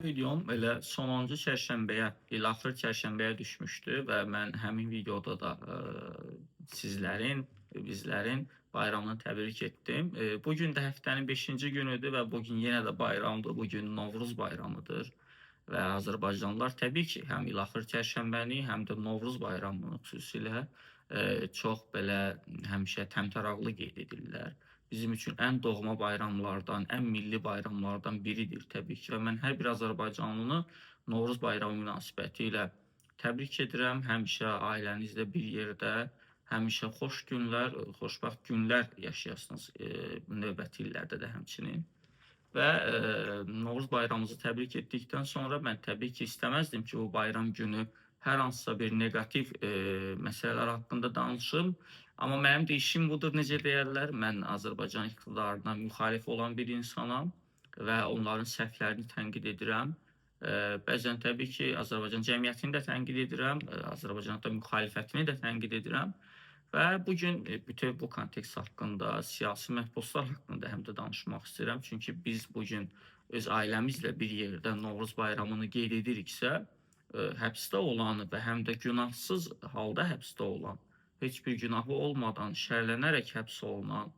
Videom elə sonuncu çərşənbəyə, il axır çərşənbəyə düşmüşdü və mən həmin videoda da bizlərin bayramını təbrik etdim. Bu gün də həftənin 5-ci günüdür və bu gün yenə də bayramdır. Bu gün Novruz bayramıdır və Azərbaycanlılar təbii ki, həm il axır çərşənbəni, həm də Novruz bayramını xüsusilə çox belə həmişə təmtəraqlı qeyd edirlər. Bizim üçün ən doğma bayramlardan, ən milli bayramlardan biridir təbii ki. Və mən hər bir azərbaycanlını Novruz bayramı münasibətilə təbrik edirəm. Həmişə ailənizlə bir yerdə, həmişə xoş günlər, xoşbəxt günlər yaşayasınız növbəti illərdə də həmçinin. Və Novruz bayramımızı təbrik etdikdən sonra mən təbii ki, istəməzdim ki, bu bayram günü hər hansısa bir negativ məsələlər haqqında danışım. Amma mənim də işim budur, necə deyərlər, mən Azərbaycan iqtidarına müxalif olan bir insanam və onların səhvlərini tənqid edirəm. Bəzən təbii ki, Azərbaycan cəmiyyətini də tənqid edirəm, Azərbaycanda müxalifətini də tənqid edirəm. Və bugün bütöv bu kontekst haqqında, siyasi məhbuslar haqqında həm də danışmaq istəyirəm. Çünki biz bugün öz ailəmizlə bir yerdə Novruz bayramını qeyd ediriksə, həbsdə olan və həm də günahsız halda həbsdə olan, heç bir günahı olmadan şərlənərək həbs olunan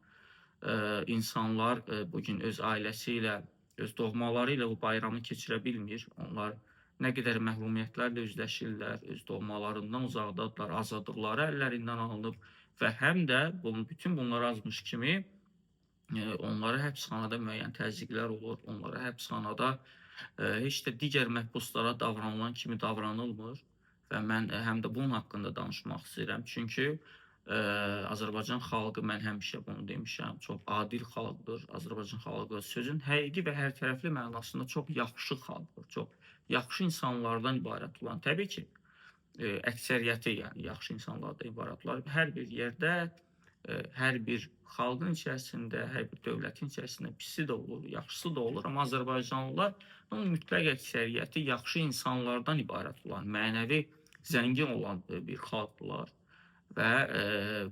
insanlar bugün öz ailəsi ilə, öz doğmaları ilə bu bayramı keçirə bilmir. Onlar nə qədər məhrumiyyətlərlə üzləşirlər, öz doğmalarından uzaqdadırlar, azadlıqları əllərindən alınıb və həm də bütün bunlar azmış kimi onlara həbsxanada müəyyən təzyiqlər olur, onlara həbsxanada heç də digər məhbuslara davranılan kimi davranılmır və mən həm də bunun haqqında danışmaq istəyirəm. Çünki Azərbaycan xalqı, mən həmişə bunu demişəm, çox adil xalqdır. Azərbaycan xalqı sözün həqiqi və hərtərəfli mənasında çox yaxşı xalqdır, çox yaxşı insanlardan ibarət olan. Təbii ki, əksəriyyəti, yəni yaxşı insanlardan ibarət olan. Hər bir yerdə, hər bir xalqın içərisində, hər bir dövlətin içərisində pisi də olur, yaxşısı da olur. Amma Azərbaycanlıların mütləq əksəriyyəti yaxşı insanlardan ibarət olan, mənəvi zəngin olan bir xalqdırlar. Və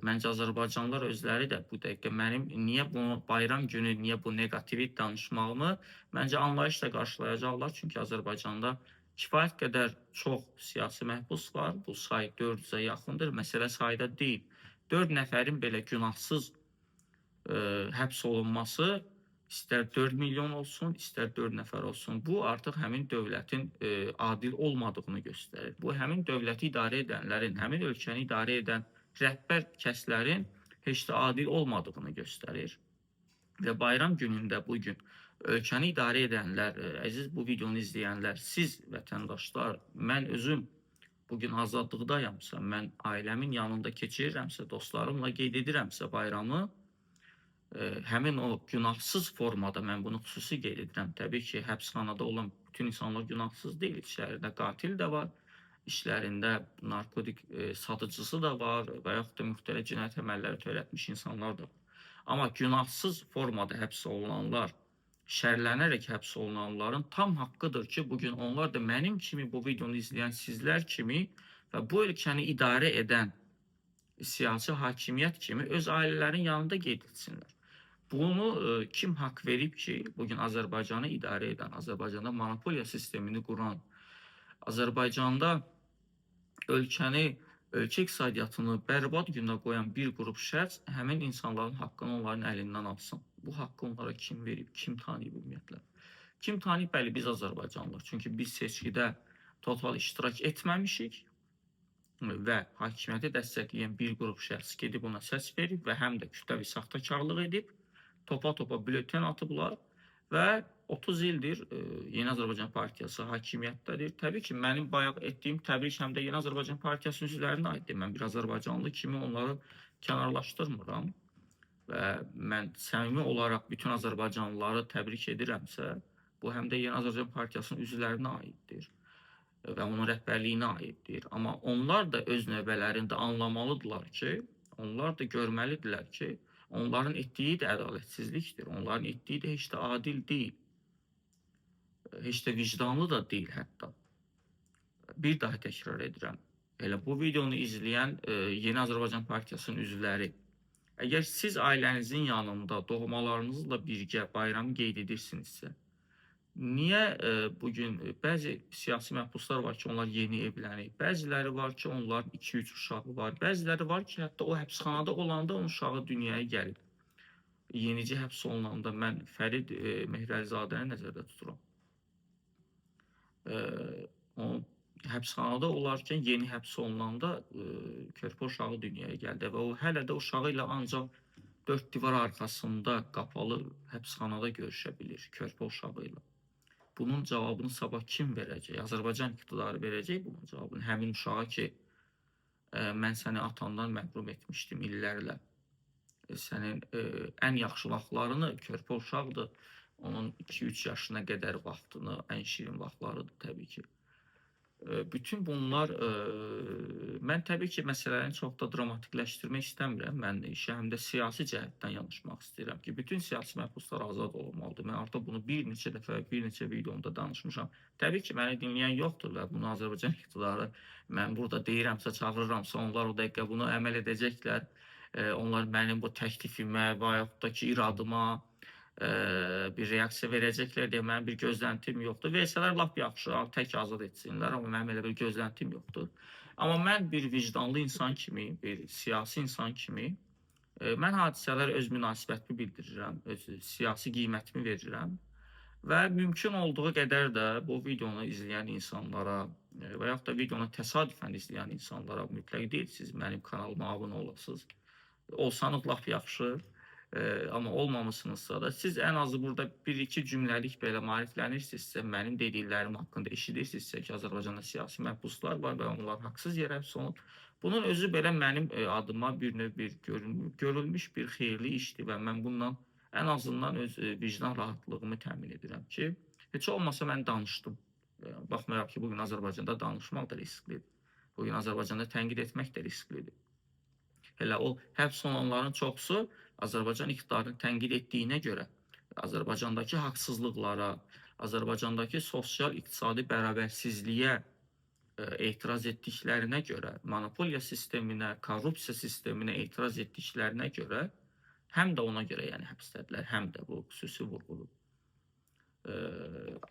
məncə Azərbaycanlılar özləri də bu dəqiqə mənim niyə bunu bayram günü, niyə bu negativi danışmağımı məncə anlayışla qarşılayacaqlar. Çünki Azərbaycanda kifayət qədər çox siyasi məhbus var. Bu say 400-ə yaxındır. Məsələ sayda deyil. 4 nəfərin belə günahsız həbs olunması istər 4 milyon olsun, istər 4 nəfər olsun. Bu artıq həmin dövlətin adil olmadığını göstərir. Bu həmin dövləti idarə edənlərin, həmin ölkəni idarə edən rəhbər kəslərin heç də adil olmadığını göstərir. Və bayram günündə bugün ölkəni idarə edənlər, əziz bu videonu izləyənlər, siz vətəndaşlar, mən özüm bugün azadlıqdayamsa, mən ailəmin yanında keçirirəmsə, dostlarımla qeyd edirəmsə bayramı, həmin o günahsız formada mən bunu xüsusi qeyd edirəm. Təbii ki, həbsxanada olan bütün insanlar günahsız deyil. İçlərində qatil də var, işlərində narkotik satıcısı da var və yaxud da müxtəlif cinayət əməlləri törətmiş insanlar da var. Amma günahsız formada həbs olunanlar, şərlənərək həbs olunanların tam haqqıdır ki, bugün onlar da mənim kimi bu videonu izləyən sizlər kimi və bu ölkəni idarə edən siyasi hakimiyyət kimi öz ailələrinin yanında qeyd etsinlər. Bunu kim haqq verib ki, bugün Azərbaycanı idarə edən, Azərbaycanda monopoliya sistemini quran, Azərbaycanda ölkəni, ölkə iqtisadiyyatını bərbad günə qoyan bir qrup şəxs həmin insanların haqqını onların əlindən alsın. Bu haqqı onlara kim verib, kim tanıyıb ümumiyyətlə? Kim tanıyıb? Bəli, biz Azərbaycanlıyıq. Çünki biz seçkidə total iştirak etməmişik və hakimiyyəti dəstəkləyən bir qrup şəxs gedib ona səs verib və həm də kütləvi saxtakarlıq edib, topa bülöten atıblar və 30 ildir Yeni Azərbaycan Partiyası hakimiyyətdədir. Təbii ki, mənim bayaq etdiyim təbrik həm də Yeni Azərbaycan Partiyası üzvlərinə aiddir. Mən bir Azərbaycanlı kimi onları kənarlaşdırmıram və mən səmimi olaraq bütün Azərbaycanlıları təbrik edirəmsə, bu həm də Yeni Azərbaycan Partiyasının üzvlərinə aiddir və onun rəhbərliyinə aiddir. Amma onlar da öz növbələrində anlamalıdırlar ki, onlar da görməlidirlər ki, onların etdiyi də ədalətsizlikdir. Onların etdiyi də heç də adil deyil. Heç də vicdanlı da deyil hətta. Bir daha təkrar edirəm. Elə bu videonu izləyən Yeni Azərbaycan Partiyasının üzvləri, əgər siz ailənizin yanında doğmalarınızla birgə bayramı qeyd edirsinizsə, Niyə bugün bəzi siyasi məhbuslar var ki, onlar yeni evlənib, bəziləri var ki, onların 2-3 uşağı var, bəziləri var ki, hətta o həbsxanada olanda onun uşağı dünyaya gəlib. Yenicə həbs olunanda mən Fərid Mehrəlizadəni nəzərdə tuturam. O həbsxanada olarkən yeni həbs olunanda körpə uşağı dünyaya gəldi və o hələ də uşağı ilə ancaq 4 divar arxasında qapalı həbsxanada görüşə bilir körpə uşağı ilə. Bunun cavabını sabah kim verəcək? Azərbaycan iqtidarı verəcək bunun cavabını. Həmin uşağa ki, mən səni atandan məhrum etmişdim illərlə. Sənin ən yaxşı vaxtlarını, körpə uşaqdır, onun 2-3 yaşına qədər vaxtını, ən şirin vaxtlarıdır təbii ki. Bütün bunlar, mən təbii ki, məsələni çox da dramatikləşdirmək istəmirəm. Mən işə həm də siyasi cəhətdən yanaşmaq istəyirəm ki, bütün siyasi məhbuslar azad olmalıdır. Mən artıq bunu bir neçə dəfə, bir neçə videomda danışmışam. Təbii ki, məni dinləyən yoxdur və bunu Azərbaycan iqtidarı mən burada deyirəmsə, çağırıramsa, onlar o dəqiqə bunu əməl edəcəklər. Onlar mənim bu təklifimə və yaxud da ki, iradıma bir reaksiya verəcəklər deyə mənim bir gözləntim yoxdur. Versələr lap yaxşı, tək azad etsinlər, amma mənim elə bir gözləntim yoxdur. Amma mən bir vicdanlı insan kimi, bir siyasi insan kimi mən hadisələr öz münasibətimi bildirirəm, öz siyasi qiymətimi verirəm və mümkün olduğu qədər də bu videonu izləyən insanlara və yaxud da videonu təsadüfən izləyən insanlara, mütləq deyil siz mənim kanalıma abunə olasınız. Olsanız lap yaxşı. Amma olmamısınızsa da siz ən azı burada bir-iki cümləlik belə maariflənirsinizsə, mənim dediklərim haqqında eşidirsinizsə ki, Azərbaycanda siyasi məhbuslar var və onlar haqsız yerə həbs olunub. Bunun özü belə mənim adıma bir növ bir görülmüş bir xeyirli işdir və mən bundan ən azından öz vicdan rahatlığımı təmin edirəm ki, heç olmasa mən danışdım. Baxmayaraq ki, bugün Azərbaycanda danışmaq da risklidir. Bugün Azərbaycanda tənqid etmək də risklidir. Elə o həbs olunanların çoxusu Azərbaycan iqtidarını tənqid etdiyinə görə, Azərbaycandakı haqsızlıqlara, Azərbaycandakı sosial-iqtisadi bərabərsizliyə etiraz etdiklərinə görə, monopoliya sisteminə, korrupsiya sisteminə etiraz etdiklərinə görə, həm də ona görə yəni həbsdədirlər, həm də bu xüsusi vurğudur.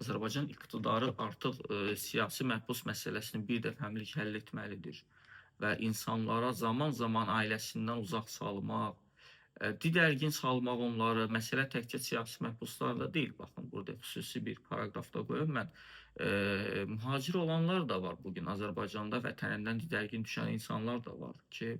Azərbaycan iqtidarı artıq siyasi məhbus məsələsini bir dəfəlik həll etməlidir və insanlara zaman-zaman ailəsindən uzaq salmaq, didərgin salmaq onları, məsələ təkcə siyasi məhbuslarla deyil. Baxın, burada xüsusi bir paragrafda qoyum mən. Mühacir olanlar da var bugün Azərbaycanda, vətənindən didərgin düşən insanlar da var ki,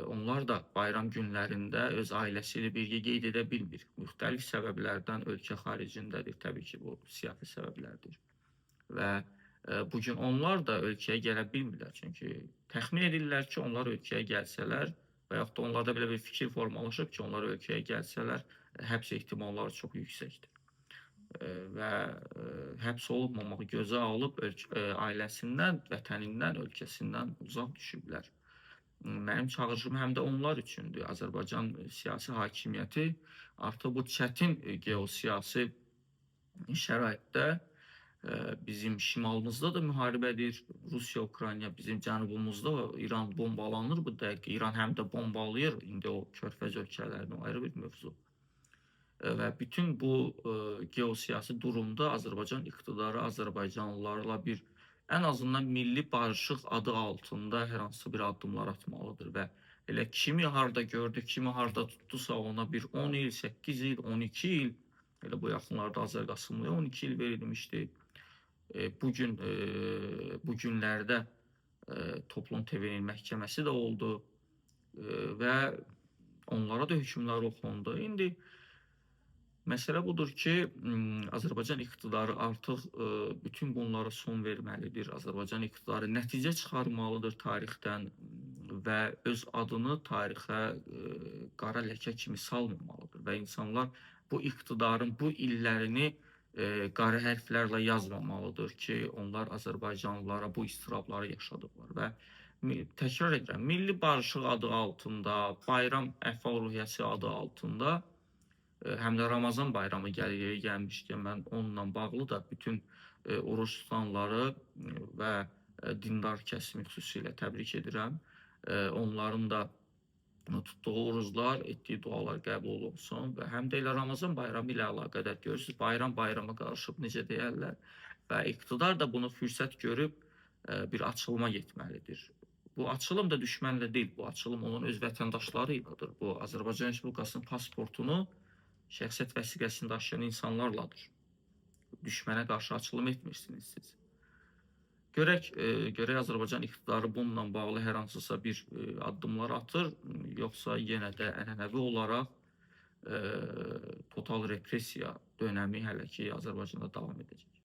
onlar da bayram günlərində öz ailəsi ilə birgə qeyd edə bilmir. Müxtəlif səbəblərdən ölkə xaricindədir, təbii ki, bu siyasi səbəblərdir. Və bugün onlar da ölkəyə gələ bilmirlər. Çünki təxmin edirlər ki, onlar ölkəyə gəlsələr və yaxud da onlarda belə bir fikir formalaşıb ki, onlar ölkəyə gəlsələr həbs ehtimalları çox yüksəkdir. Və həbs olunmamaq gözə alıb ailəsindən, vətənindən, ölkəsindən uzaq düşüblər. Mənim çağırışım həm də onlar üçündür. Azərbaycan siyasi hakimiyyəti artıq bu çətin geosiyasi şəraitdə bizim şimalımızda da müharibədir, Rusiya-Ukrayna, bizim cənubumuzda İran bombalanır bu dəqiqə. İran həm də bombalayır indi o körfəz ölkələrini, ayrı bir mövzu. Və bütün bu geosiyasi durumda Azərbaycan iqtidarı Azərbaycanlılarla bir ən azından milli barışıq adı altında hər hansı bir addımlar atmalıdır və elə kimi harda gördü, kimi harda tutdusa ona bir 10 il, 8 il, 12 il, elə bu yaxınlarda Azərqasımlıya 12 il verilmişdi. Bu günlərdə Toplum TV-nin məhkəməsi də oldu və onlara da hökmlər oxundu. İndi məsələ budur ki, Azərbaycan iqtidarı artıq bütün bunlara son verməlidir. Azərbaycan iqtidarı nəticə çıxarmalıdır tarixdən və öz adını tarixə qara ləkə kimi salmamalıdır və insanlar bu iqtidarın bu illərini qara hərflərlə yazmamalıdır ki, onlar Azərbaycanlılara bu istirabları yaşadıblar və təkrar edirəm, milli barışıq adı altında, bayram əhval-ruhiyyəsi adı altında, həm də Ramazan bayramı gəlmişkən mən onunla bağlı da bütün oruç tutanları və dindar kəsimi xüsusilə təbrik edirəm. Onların da tutduğu oruclar, etdiyi dualar qəbul olsun və həm də elə Ramazan bayramı ilə əlaqədar görürsüz, bayram bayrama qarışıb necə deyərlər və iqtidar da bunu fürsət görüb bir açılıma getməlidir. Bu açılım da düşmənlə deyil, bu açılım onun öz vətəndaşları ilədir. Bu Azərbaycan Respublikasının pasportunu, şəxsiyyət vəsiqəsini daşıyan insanlarladır. Düşmənə qarşı açılım etmirsiniz siz. Görək Azərbaycan iqtidarı bununla bağlı hər hansısa bir addımlar atır, yoxsa yenə də ənənəvi olaraq total repressiya dönəmi hələ ki Azərbaycanda davam edəcək.